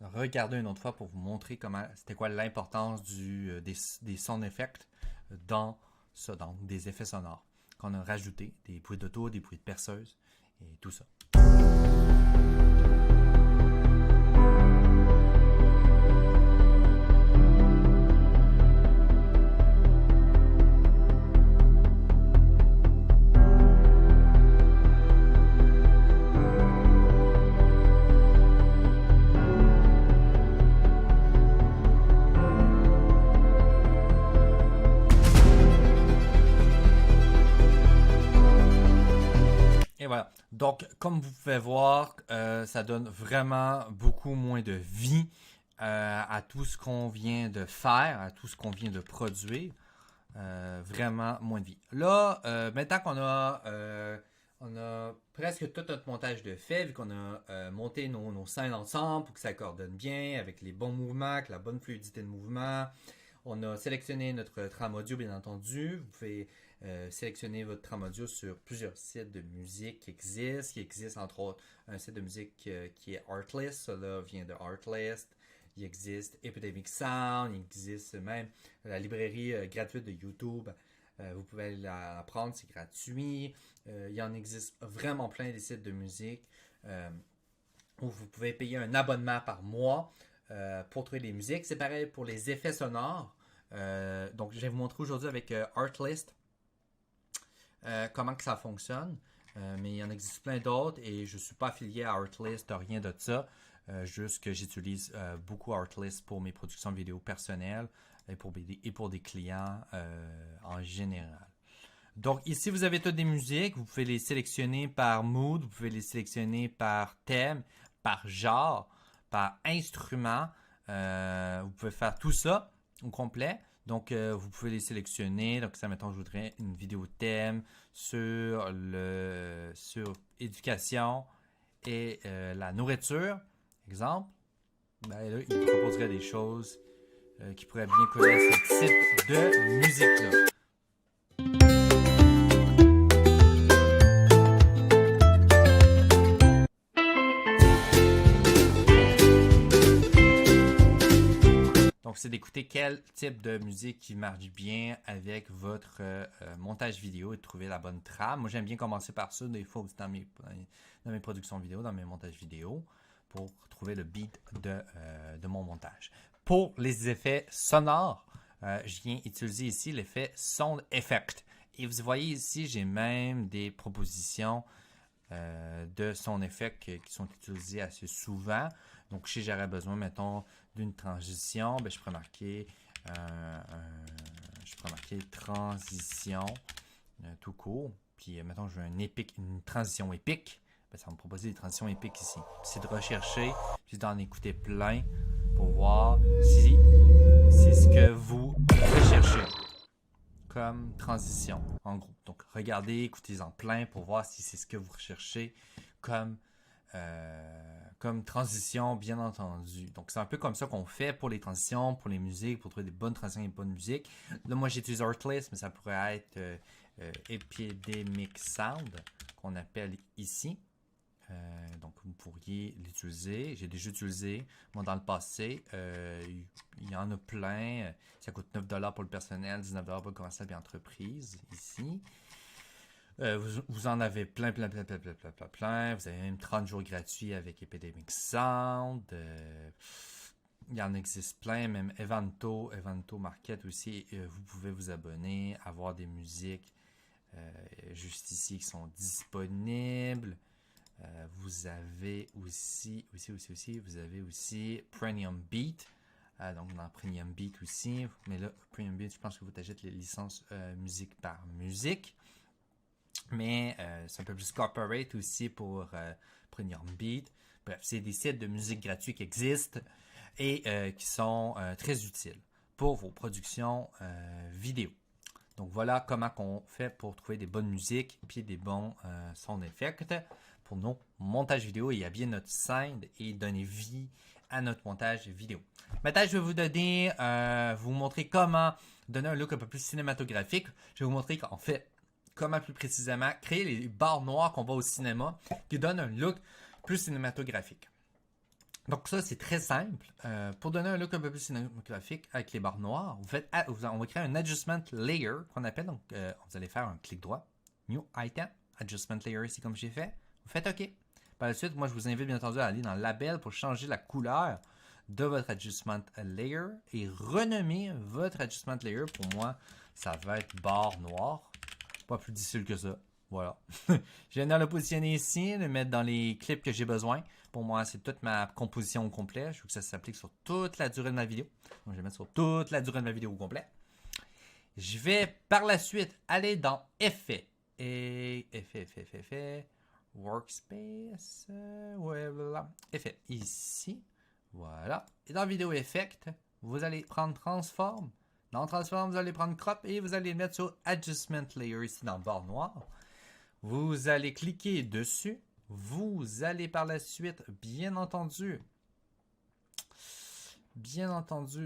Speaker 1: regarder une autre fois pour vous montrer comment c'était quoi l'importance des sound effects dans ça, donc des effets sonores qu'on a rajouté, des bruits d'auto, des bruits de perceuse et tout ça. Et voilà. Donc, comme vous pouvez voir, ça donne vraiment beaucoup moins de vie à tout ce qu'on vient de faire, à tout ce qu'on vient de produire. Vraiment moins de vie. Là, maintenant qu'on on a presque tout notre montage de fait, vu qu'on a monté nos scènes ensemble pour que ça coordonne bien, avec les bons mouvements, avec la bonne fluidité de mouvement. On a sélectionné notre trame audio, bien entendu. Vous pouvez sélectionner votre trame audio sur plusieurs sites de musique qui existent. Il existe entre autres un site de musique qui est Artlist. Cela vient de Artlist. Il existe Epidemic Sound, il existe même la librairie gratuite de YouTube. Vous pouvez la prendre, c'est gratuit. Il y en existe vraiment plein des sites de musique où vous pouvez payer un abonnement par mois pour trouver des musiques. C'est pareil pour les effets sonores. Donc, je vais vous montrer aujourd'hui avec Artlist comment que ça fonctionne. Mais il y en existe plein d'autres et je ne suis pas affilié à Artlist, rien de ça. Juste que j'utilise beaucoup Artlist pour mes productions vidéo personnelles et pour des clients en général. Donc ici, vous avez toutes des musiques. Vous pouvez les sélectionner par mood, vous pouvez les sélectionner par thème, par genre, par instrument. Vous pouvez faire tout ça au complet. Donc, vous pouvez les sélectionner. Donc, ça, mettons, je voudrais une vidéo thème sur éducation et la nourriture, exemple. Ben là, il proposerait des choses qui pourraient bien coller à ce type de musique-là. Donc, c'est d'écouter quel type de musique qui marche bien avec votre montage vidéo et de trouver la bonne trame. Moi, j'aime bien commencer par ça, des fois aussi dans mes productions vidéo, dans mes montages vidéo, pour trouver le beat de mon montage. Pour les effets sonores, je viens utiliser ici l'effet Sound Effect. Et vous voyez ici, j'ai même des propositions de Sound Effect qui sont utilisées assez souvent. Donc, si j'aurais besoin, mettons, d'une transition, ben, je pourrais marquer transition tout court. Puis, mettons, je veux une transition épique. Ben, ça va me proposer des transitions épiques ici. C'est de rechercher, puis d'en écouter plein pour voir si c'est ce que vous recherchez comme transition, en gros. Donc, regardez, écoutez-en plein pour voir si c'est ce que vous recherchez comme transition, bien entendu. Donc, c'est un peu comme ça qu'on fait pour les transitions, pour les musiques, pour trouver des bonnes transitions et des bonnes musiques. Là, moi, j'utilise Artlist, mais ça pourrait être Epidemic Sound, qu'on appelle ici. Donc, vous pourriez l'utiliser. J'ai déjà utilisé. Moi, dans le passé, il y en a plein. Ça coûte 9$ pour le personnel, 19$ pour le commercial et l'entreprise, ici. Vous en avez plein. Vous avez même 30 jours gratuits avec Epidemic Sound. Il y en existe plein, même Evanto Market aussi. Vous pouvez vous abonner, avoir des musiques juste ici qui sont disponibles. Vous avez aussi, vous avez aussi Premium Beat. Donc, dans Premium Beat aussi. Mais là, Premium Beat, je pense que vous achètez les licences musique par musique. Mais c'est un peu plus corporate aussi pour Premium Beat. Bref, c'est des sites de musique gratuits qui existent et qui sont très utiles pour vos productions vidéo. Donc voilà comment on fait pour trouver des bonnes musiques et des bons sound effects pour nos montages vidéo et habiller notre scène et donner vie à notre montage vidéo. Maintenant, je vais vous montrer comment donner un look un peu plus cinématographique. Je vais vous montrer qu'en fait, comment plus précisément créer les barres noires qu'on voit au cinéma qui donnent un look plus cinématographique. Donc ça, c'est très simple. Pour donner un look un peu plus cinématographique avec les barres noires, on va créer un Adjustment Layer qu'on appelle. Donc, vous allez faire un clic droit, New Item, Adjustment Layer ici comme j'ai fait. Vous faites OK. Par la suite, moi, je vous invite bien entendu à aller dans Label pour changer la couleur de votre Adjustment Layer et renommer votre Adjustment Layer. Pour moi, ça va être barre noire. Pas plus difficile que ça. Voilà. Je viens de le positionner ici, le mettre dans les clips que j'ai besoin. Pour moi, c'est toute ma composition au complet. Je veux que ça s'applique sur toute la durée de ma vidéo. Donc, je vais mettre sur toute la durée de ma vidéo au complet. Je vais par la suite aller dans Effets. Et Effets. Workspace. Ouais, voilà. Effets. Ici. Voilà. Et dans Vidéo Effect, vous allez prendre Transform. Dans Transform, vous allez prendre Crop et vous allez le mettre sur Adjustment Layer ici dans le barre noir. Vous allez cliquer dessus. Vous allez par la suite, bien entendu,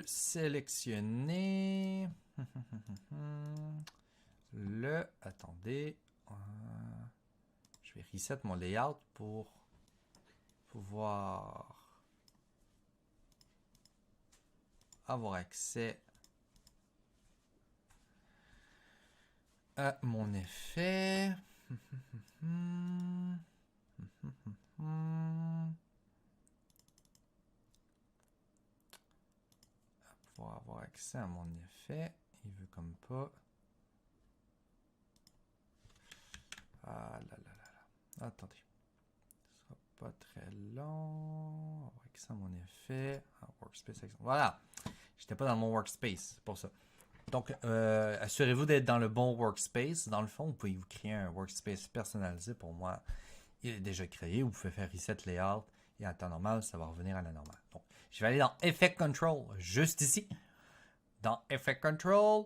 Speaker 1: sélectionner attendez, je vais reset mon layout pour pouvoir avoir accès à mon effet. Pouvoir avoir accès à mon effet. Il veut comme pas. Ah là là là là. Attendez. Ce sera pas très long. Avoir accès à mon effet. Ah, workspace. Voilà. J'étais pas dans mon workspace. C'est pour ça. Donc, assurez-vous d'être dans le bon workspace. Dans le fond, vous pouvez vous créer un workspace personnalisé. Pour moi, il est déjà créé. Vous pouvez faire reset layout. Et en temps normal, ça va revenir à la normale. Donc, je vais aller dans Effect Control, juste ici. Dans Effect Control,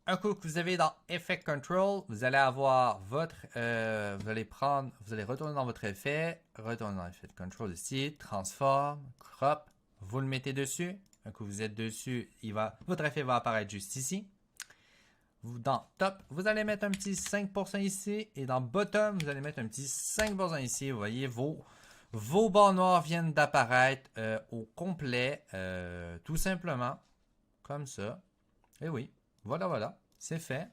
Speaker 1: un coup que vous avez dans Effect Control, vous allez avoir votre... vous allez retourner dans votre effet, retourner dans Effect Control ici, Transform, Crop, vous le mettez dessus. Un coup vous êtes dessus, votre effet va apparaître juste ici. Dans Top, vous allez mettre un petit 5% ici. Et dans Bottom, vous allez mettre un petit 5% ici. Vous voyez, vos barres noires viennent d'apparaître au complet, tout simplement. Comme ça. Et oui, voilà, c'est fait.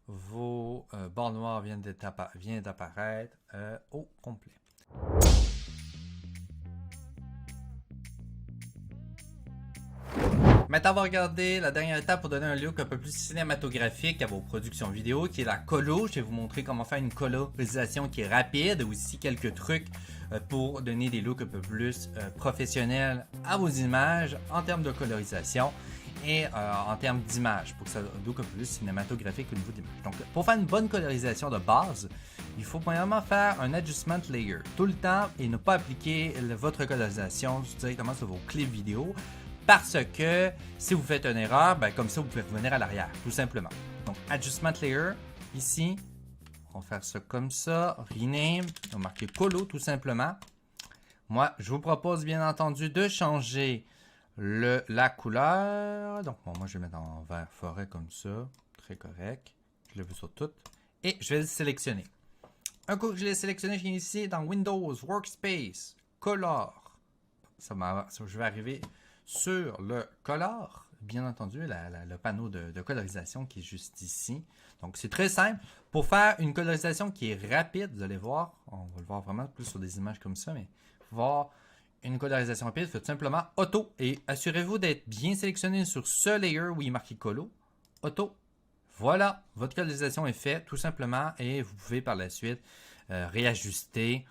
Speaker 1: Vos barres noires viennent d'apparaître au complet. Maintenant, on va regarder la dernière étape pour donner un look un peu plus cinématographique à vos productions vidéo, qui est la colo. Je vais vous montrer comment faire une colorisation qui est rapide, aussi quelques trucs pour donner des looks un peu plus professionnels à vos images en termes de colorisation et en termes d'image, pour que ça ait un look un peu plus cinématographique au niveau de l'image. Donc, pour faire une bonne colorisation de base, il faut premièrement faire un adjustment layer tout le temps et ne pas appliquer votre colorisation directement sur vos clips vidéo. Parce que si vous faites une erreur, ben comme ça, vous pouvez revenir à l'arrière, tout simplement. Donc, Adjustment Layer, ici, on va faire ça comme ça. Rename, on va marquer Colo, tout simplement. Moi, je vous propose bien entendu de changer la couleur. Donc, bon, moi, je vais mettre en vert forêt comme ça. Très correct. Je le veux sur tout. Et je vais le sélectionner. Un coup que je l'ai sélectionné, je viens ici dans Windows, Workspace, Color. Je vais arriver sur le color, bien entendu, le panneau de colorisation qui est juste ici. Donc, c'est très simple. Pour faire une colorisation qui est rapide, vous allez voir, on va le voir vraiment plus sur des images comme ça, mais pour voir une colorisation rapide, faites simplement Auto et assurez-vous d'être bien sélectionné sur ce layer où il est marqué Colo. Auto. Voilà, votre colorisation est faite tout simplement et vous pouvez par la suite réajuster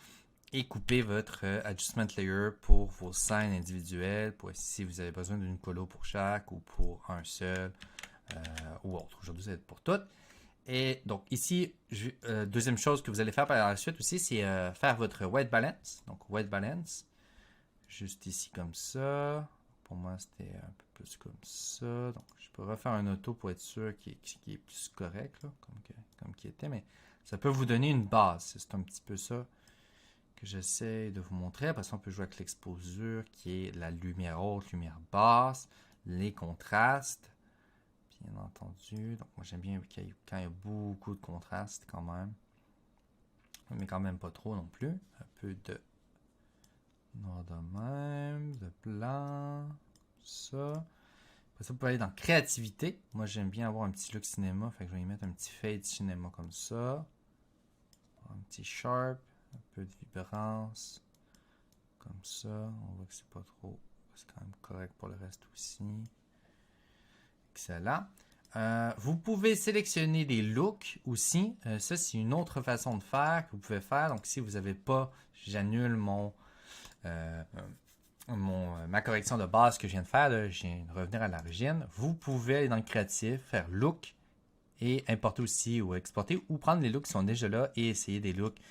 Speaker 1: et couper votre adjustment layer pour vos scènes individuelles, pour si vous avez besoin d'une colo pour chaque ou pour un seul ou autre. Aujourd'hui, ça va être pour toutes. Et donc ici, deuxième chose que vous allez faire par la suite aussi, c'est faire votre white balance. Donc white balance, juste ici comme ça. Pour moi, c'était un peu plus comme ça. Donc je peux refaire un auto pour être sûr qu'il est plus correct, là, comme qu'il était. Mais ça peut vous donner une base. C'est un petit peu ça que j'essaie de vous montrer. Après ça, on peut jouer avec l'exposure qui est la lumière haute, lumière basse, les contrastes, bien entendu. Donc moi j'aime bien quand il y a beaucoup de contrastes quand même, mais quand même pas trop non plus. Un peu de noir de même, de blanc, ça. Après ça, vous pouvez aller dans créativité. Moi j'aime bien avoir un petit look cinéma, fait que je vais y mettre un petit fade cinéma comme ça, un petit sharp. Un peu de vibrance. Comme ça. On voit que c'est pas trop. C'est quand même correct pour le reste aussi. Excellent. Vous pouvez sélectionner des looks aussi. Ça, c'est une autre façon de faire que vous pouvez faire. Donc, si vous n'avez pas, j'annule ma correction de base que je viens de faire. Là, je viens de revenir à l'origine. Vous pouvez aller dans le créatif, faire look et importer aussi ou exporter ou prendre les looks qui sont déjà là et essayer des looks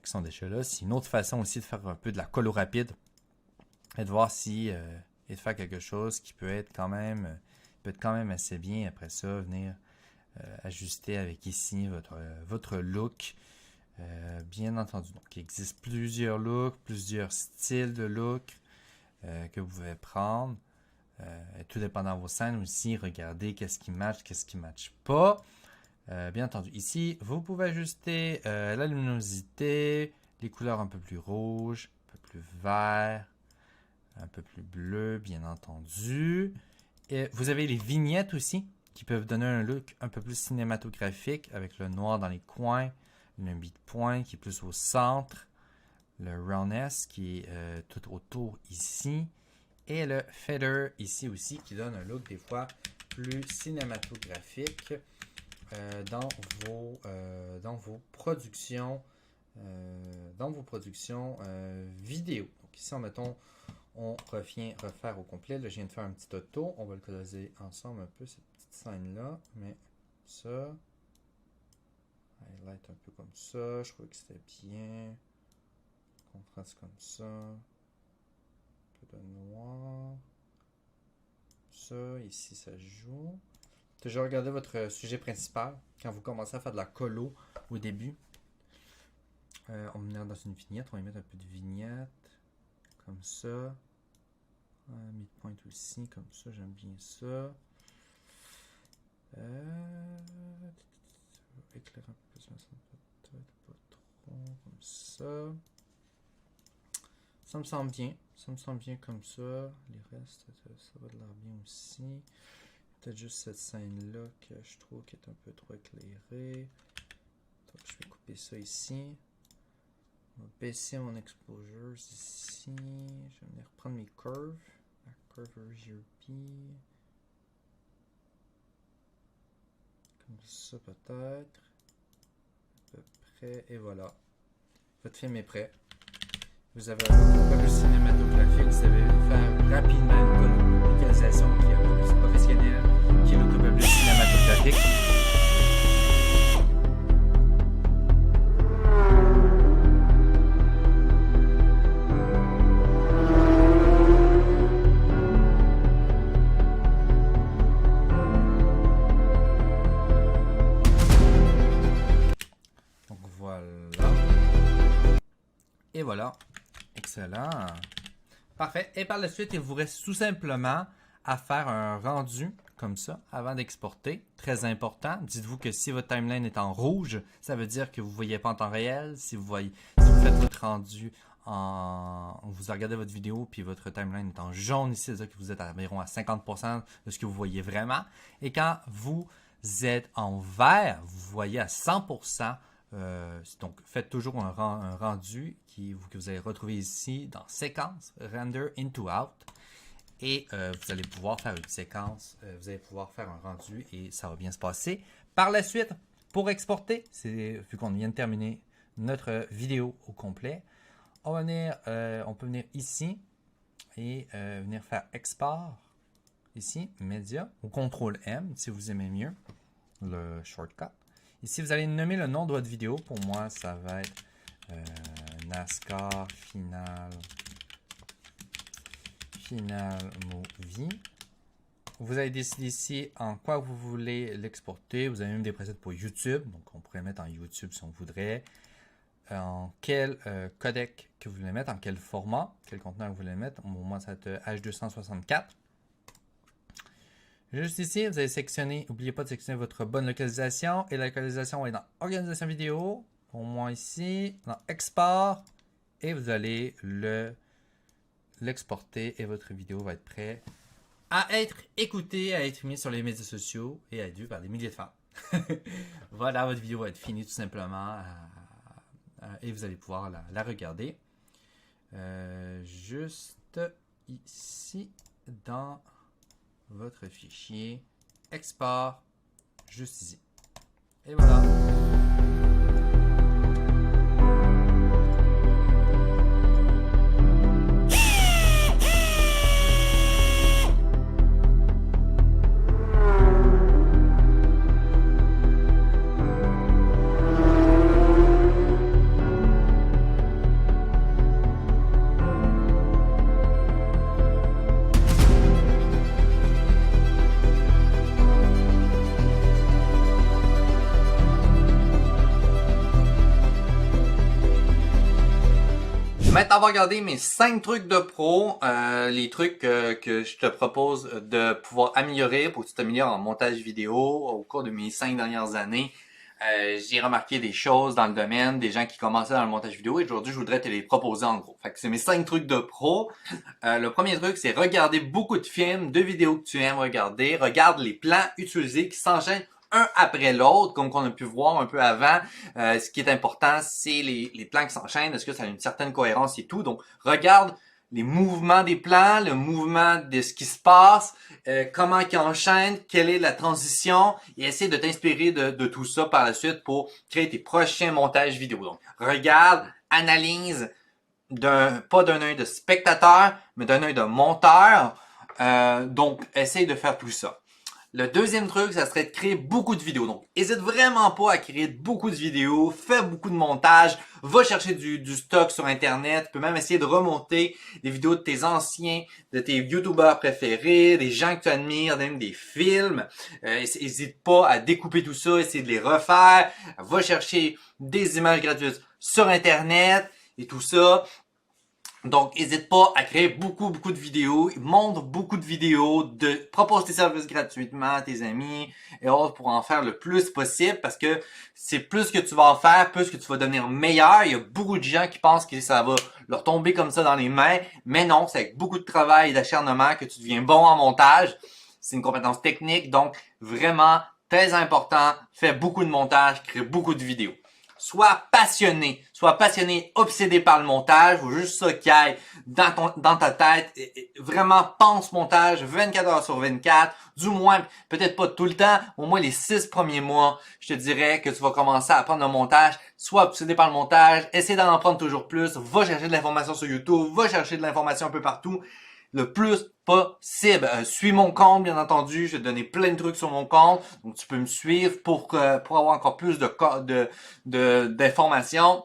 Speaker 1: qui sont déjà là. C'est une autre façon aussi de faire un peu de la colo rapide et de voir si et de faire quelque chose qui peut être quand même assez bien. Après ça, venir ajuster avec ici votre look. Bien entendu. Donc, il existe plusieurs looks, plusieurs styles de look que vous pouvez prendre. Tout dépendant de vos scènes aussi, regardez qu'est-ce qui match, qu'est-ce qui ne match pas. Bien entendu, ici, vous pouvez ajuster la luminosité, les couleurs un peu plus rouges, un peu plus vert,
Speaker 2: un peu plus bleu, bien entendu. Et vous avez les vignettes aussi, qui peuvent donner un look un peu plus cinématographique, avec le noir dans les coins, le midpoint qui est plus au centre, le roundness qui est tout autour ici, et le feather ici aussi, qui donne un look des fois plus cinématographique dans vos productions vidéo. Donc ici, mettons, on revient refaire au complet. Là, je viens de faire un petit auto. On va le coloriser ensemble un peu, cette petite scène-là. Mais ça, highlight un peu comme ça. Je trouvais que c'était bien. Contraste comme ça. Un peu de noir. Ça, ici, ça joue. Toujours regardez votre sujet principal quand vous commencez à faire de la colo au début. On va venir dans une vignette. On va y mettre un peu de vignette. Comme ça. Midpoint aussi, comme ça, j'aime bien ça. Éclairer un peu plus, peut-être pas trop, comme ça. Ça me semble bien. Ça me semble bien comme ça. Les restes, ça va de l'air bien aussi. Peut-être juste cette scène-là que je trouve qui est un peu trop éclairée. Donc, je vais couper ça ici. On va baisser mon exposure ici. Je vais venir reprendre mes curves. La curve RGB. Comme ça peut-être. À peu près. Et voilà. Votre film est prêt. Vous avez un peu cinématographique. Vous savez faire rapidement une localisation qui est un peu plus professionnelle, qui est un peu plus cinématographique. Donc voilà. Et voilà. Excellent. Parfait. Et par la suite, il vous reste tout simplement à faire un rendu comme ça avant d'exporter. Très important. Dites-vous que si votre timeline est en rouge, ça veut dire que vous ne voyez pas en temps réel. Si vous faites votre rendu vous regardez votre vidéo puis votre timeline est en jaune ici, c'est-à-dire que vous êtes environ à 50% de ce que vous voyez vraiment. Et quand vous êtes en vert, vous voyez à 100%. Donc, faites toujours un rendu que vous allez retrouver ici dans séquence, render into out. Et vous allez pouvoir faire une séquence, vous allez pouvoir faire un rendu et ça va bien se passer. Par la suite, pour exporter, vu qu'on vient de terminer notre vidéo au complet, on peut venir ici et venir faire export. Ici, média, ou CTRL-M si vous aimez mieux le shortcut. Ici, vous allez nommer le nom de votre vidéo. Pour moi, ça va être NASCAR Final Movie. Vous allez décider ici en quoi vous voulez l'exporter. Vous avez même des presets pour YouTube. Donc, on pourrait mettre en YouTube si on voudrait. En quel codec que vous voulez mettre, en quel format, quel conteneur vous voulez mettre. Pour moi, ça va être H264. Juste ici, vous allez sectionner, n'oubliez pas de sectionner votre bonne localisation. Et la localisation va être dans Organisation vidéo. Pour moi ici, dans Export. Et vous allez l'exporter et votre vidéo va être prête à être écoutée, à être mise sur les médias sociaux et à être vue par des milliers de femmes. Voilà, votre vidéo va être finie tout simplement et vous allez pouvoir la regarder. Juste ici dans votre fichier export, juste ici. Et voilà. Maintenant, on va regarder mes 5 trucs de pro, les trucs que je te propose de pouvoir améliorer pour que tu t'améliores en montage vidéo au cours de mes 5 dernières années.
Speaker 1: J'ai remarqué des choses dans le domaine, des gens qui commençaient dans le montage vidéo et aujourd'hui je voudrais te les proposer en gros. Fait que c'est mes 5 trucs de pro. Le premier truc c'est regarder beaucoup de films, de vidéos que tu aimes regarder. Regarde les plans utilisés qui s'enchaînent un après l'autre, comme qu'on a pu voir un peu avant. Ce qui est important, c'est les plans qui s'enchaînent. Est-ce que ça a une certaine cohérence et tout. Donc, regarde les mouvements des plans, le mouvement de ce qui se passe, comment ils enchaînent, quelle est la transition, et essaie de t'inspirer de tout ça par la suite pour créer tes prochains montages vidéo. Donc, regarde, analyse, pas d'un œil de spectateur, mais d'un œil de monteur. Donc, essaye de faire tout ça. Le deuxième truc, ça serait de créer beaucoup de vidéos. Donc, n'hésite vraiment pas à créer beaucoup de vidéos, fais beaucoup de montage, va chercher du stock sur Internet, tu peux même essayer de remonter des vidéos de tes anciens, de tes YouTubers préférés, des gens que tu admires, même des films. N'hésite pas à découper tout ça, essayer de les refaire, va chercher des images gratuites sur Internet et tout ça. Donc, n'hésite pas à créer beaucoup de vidéos, montre beaucoup de vidéos, propose tes services gratuitement à tes amis et autres pour en faire le plus possible parce que c'est plus que tu vas en faire, plus que tu vas devenir meilleur. Il y a beaucoup de gens qui pensent que ça va leur tomber comme ça dans les mains, mais non, c'est avec beaucoup de travail et d'acharnement que tu deviens bon en montage. C'est une compétence technique, donc vraiment très important, fais beaucoup de montage, crée beaucoup de vidéos. Sois passionné, obsédé par le montage, faut juste ça qui aille dans ta tête. Vraiment pense montage 24 heures sur 24, du moins, peut-être pas tout le temps, au moins les 6 premiers mois, je te dirais que tu vas commencer à apprendre le montage. Sois obsédé par le montage, essaie d'en apprendre toujours plus, va chercher de l'information sur YouTube, va chercher de l'information un peu partout. Le plus possible. Suis mon compte, bien entendu. Je vais te donner plein de trucs sur mon compte. Donc, tu peux me suivre pour avoir encore plus d'informations.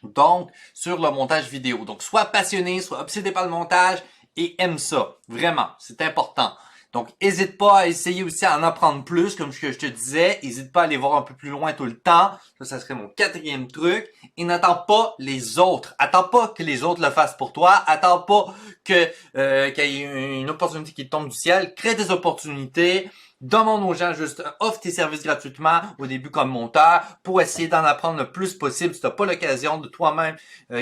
Speaker 1: Donc, sur le montage vidéo. Donc, sois passionné, sois obsédé par le montage et aime ça. Vraiment, c'est important. Donc, n'hésite pas à essayer aussi à en apprendre plus, comme ce que je te disais. N'hésite pas à aller voir un peu plus loin tout le temps. Ça serait mon 4e truc. Et n'attends pas les autres. Attends pas que les autres le fassent pour toi. Attends pas qu'il y ait une opportunité qui tombe du ciel. Crée des opportunités. Demande aux gens juste, offre tes services gratuitement au début comme monteur pour essayer d'en apprendre le plus possible. Si tu n'as pas l'occasion de toi-même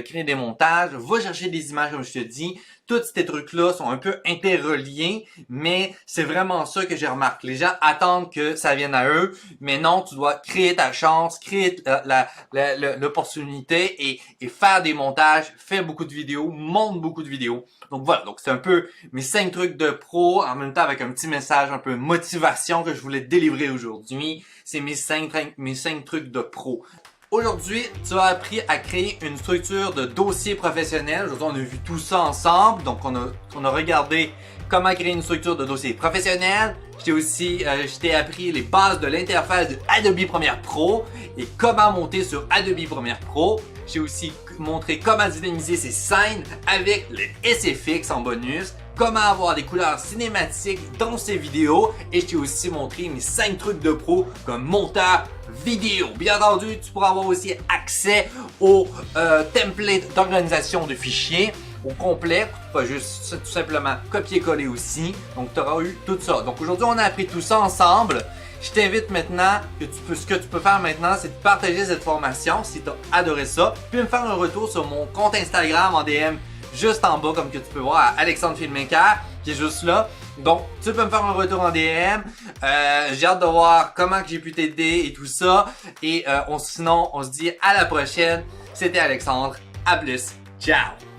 Speaker 1: créer des montages, va chercher des images comme je te dis. Tous ces trucs-là sont un peu interreliés, mais c'est vraiment ça que j'ai remarqué. Les gens attendent que ça vienne à eux, mais non, tu dois créer ta chance, créer l'opportunité et faire des montages, faire beaucoup de vidéos, monte beaucoup de vidéos. Donc voilà, donc c'est un peu mes 5 trucs de pro, en même temps avec un petit message un peu motivation que je voulais délivrer aujourd'hui. C'est mes 5 trucs de pro. Aujourd'hui, tu as appris à créer une structure de dossier professionnel. Aujourd'hui, on a vu tout ça ensemble. Donc, on a regardé comment créer une structure de dossier professionnel. Je t'ai appris les bases de l'interface de Adobe Premiere Pro et comment monter sur Adobe Premiere Pro. J'ai aussi montré comment dynamiser ses scènes avec le SFX en bonus, comment avoir des couleurs cinématiques dans ses vidéos et je t'ai aussi montré mes 5 trucs de pro comme monteur vidéo. Bien entendu, tu pourras avoir aussi accès au template d'organisation de fichiers au complet, pas juste tout simplement copier-coller aussi. Donc tu auras eu tout ça. Donc aujourd'hui, on a appris tout ça ensemble. Je t'invite maintenant, ce que tu peux faire maintenant, c'est de partager cette formation si tu as adoré ça. Puis me faire un retour sur mon compte Instagram en DM juste en bas, comme que tu peux voir, à Alexandre Filmmaker, qui est juste là. Donc, tu peux me faire un retour en DM. J'ai hâte de voir comment que j'ai pu t'aider et tout ça. Et sinon, on se dit à la prochaine. C'était Alexandre. À plus. Ciao!